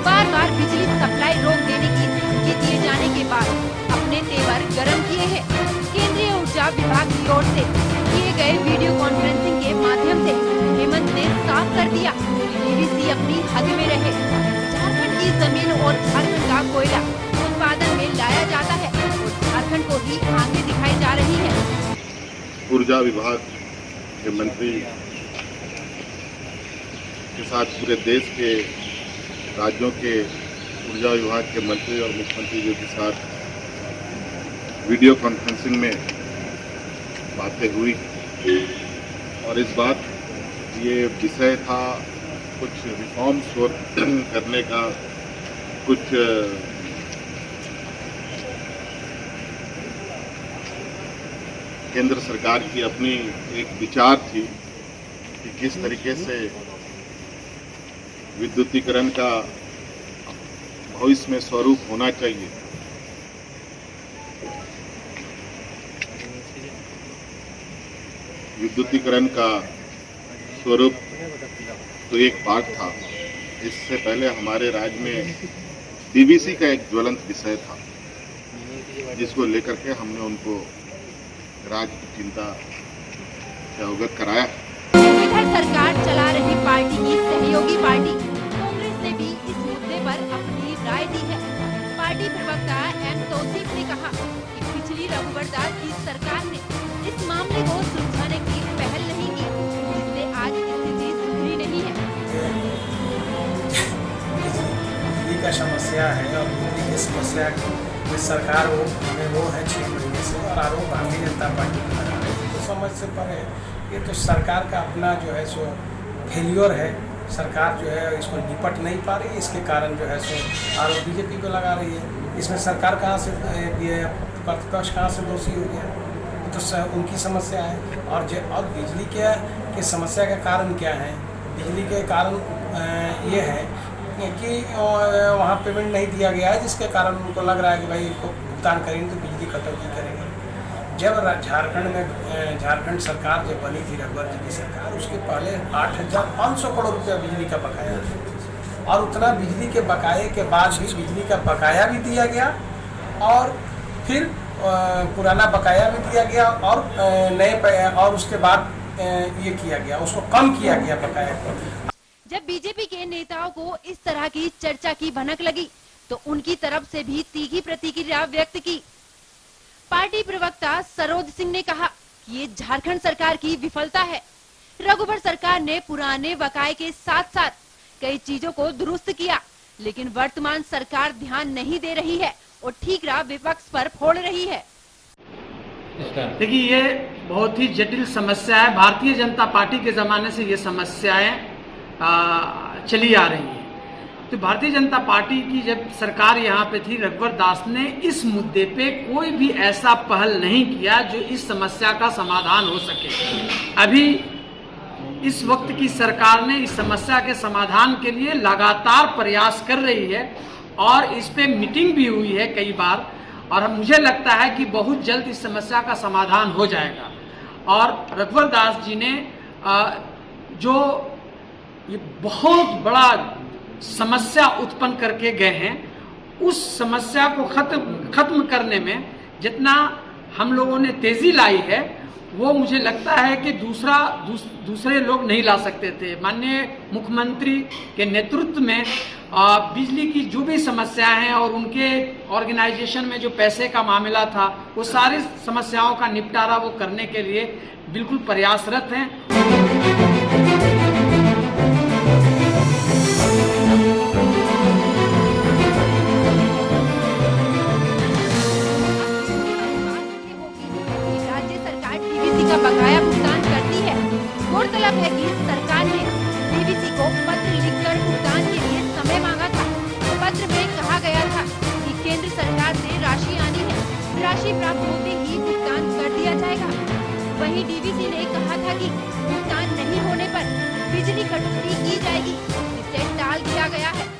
बार बार बिजली सप्लाई रोक देने की धमकी दिए जाने के बाद अपने तेवर गर्म किए हैं। केंद्रीय ऊर्जा विभाग की ओर से किए गए वीडियो कॉन्फ्रेंसिंग के माध्यम से हेमंत ने साफ कर दिया डीवीसी अपनी हद में रहे। झारखंड की जमीन और झारखंड का कोयला उत्पादन में लाया जाता है और झारखंड को ही आगे दिखाई जा रही है। ऊर्जा विभाग के मंत्री के साथ पूरे देश के राज्यों के ऊर्जा विभाग के मंत्री और मुख्यमंत्री जी के साथ वीडियो कॉन्फ्रेंसिंग में बातें हुई और इस बात ये विषय था कुछ रिफॉर्म्स करने का, कुछ केंद्र सरकार की अपनी एक विचार थी कि किस तरीके से विद्युतीकरण का भविष्य में स्वरूप होना चाहिए। विद्युतीकरण का स्वरूप तो एक पार्ट था। इससे पहले हमारे राज्य में डीवीसी का एक ज्वलंत विषय था जिसको लेकर के हमने उनको राज्य की चिंता से अवगत कराया। इधर सरकार चला रही पार्टी की सहयोगी पार्टी कांग्रेस ने भी इस मुद्दे पर अपनी राय दी है। पार्टी प्रवक्ता एम तौसीफ ने कहा कि पिछली रघुवर दास की सरकार ने इस मामले को सुलझाने की पहल नहीं की, जिससे आज स्थिति सुधरी नहीं है। बिजली का समस्या है और बिजली की समस्या में सरकार वो है 6 महीने से और आरोप भारतीय जनता पार्टी को लगा रही है। तो समझ से पर है ये तो सरकार का अपना जो है सो फेल्योर है। सरकार जो है इसको निपट नहीं पा रही, इसके कारण जो है सो आरोप बीजेपी को लगा रही है। इसमें सरकार कहाँ से ये प्रतिपक्ष कहाँ से दोषी हो गया? तो उनकी समस्या है। और बिजली के समस्या का कारण क्या है? बिजली के कारण ये है कि वहाँ पेमेंट नहीं दिया गया है, जिसके कारण उनको लग रहा है कि भाई इनको भुगतान करेंगे तो बिजली कटौती करेंगे। जब झारखंड सरकार जब बनी थी रघुवर जी की सरकार, उसके पहले 8,500 करोड़ रुपया बिजली का बकाया था और उतना बिजली के बकाये के बाद भी बिजली का बकाया भी दिया गया और फिर पुराना बकाया भी दिया गया और नए और उसके बाद ये किया गया, उसको कम किया गया बकाया को। जब बीजेपी के नेताओं को इस तरह की चर्चा की भनक लगी तो उनकी तरफ से भी तीखी प्रतिक्रिया व्यक्त की। पार्टी प्रवक्ता सरोज सिंह ने कहा कि ये झारखंड सरकार की विफलता है। रघुवर सरकार ने पुराने बकाये के साथ साथ कई चीजों को दुरुस्त किया, लेकिन वर्तमान सरकार ध्यान नहीं दे रही है और ठीकरा विपक्ष पर फोड़ रही है। देखिए, ये बहुत ही जटिल समस्या है। भारतीय जनता पार्टी के जमाने से ये समस्याएं चली आ रही है। तो भारतीय जनता पार्टी की जब सरकार यहाँ पे थी, रघुवर दास ने इस मुद्दे पे कोई भी ऐसा पहल नहीं किया जो इस समस्या का समाधान हो सके। अभी इस वक्त की सरकार ने इस समस्या के समाधान के लिए लगातार प्रयास कर रही है और इस पे मीटिंग भी हुई है कई बार और मुझे लगता है कि बहुत जल्द इस समस्या का समाधान हो जाएगा। और रघुवर दास जी ने जो ये बहुत बड़ा समस्या उत्पन्न करके गए हैं, उस समस्या को खत्म करने में जितना हम लोगों ने तेजी लाई है वो मुझे लगता है कि दूसरे लोग नहीं ला सकते थे। माननीय मुख्यमंत्री के नेतृत्व में बिजली की जो भी समस्याएं हैं और उनके ऑर्गेनाइजेशन में जो पैसे का मामला था, वो सारी समस्याओं का निपटारा वो करने के लिए बिल्कुल प्रयासरत हैं। बकाया भुगतान करती है। गौरतलब है कि सरकार ने डीवीसी को पत्र लिखकर भुगतान के लिए समय मांगा था। पत्र में कहा गया था कि केंद्र सरकार से राशि आनी है, राशि प्राप्त होते ही भुगतान कर दिया जाएगा। वहीं डीवीसी ने कहा था कि भुगतान नहीं होने पर बिजली कटौती की जाएगी, जिसे टाल दिया गया है।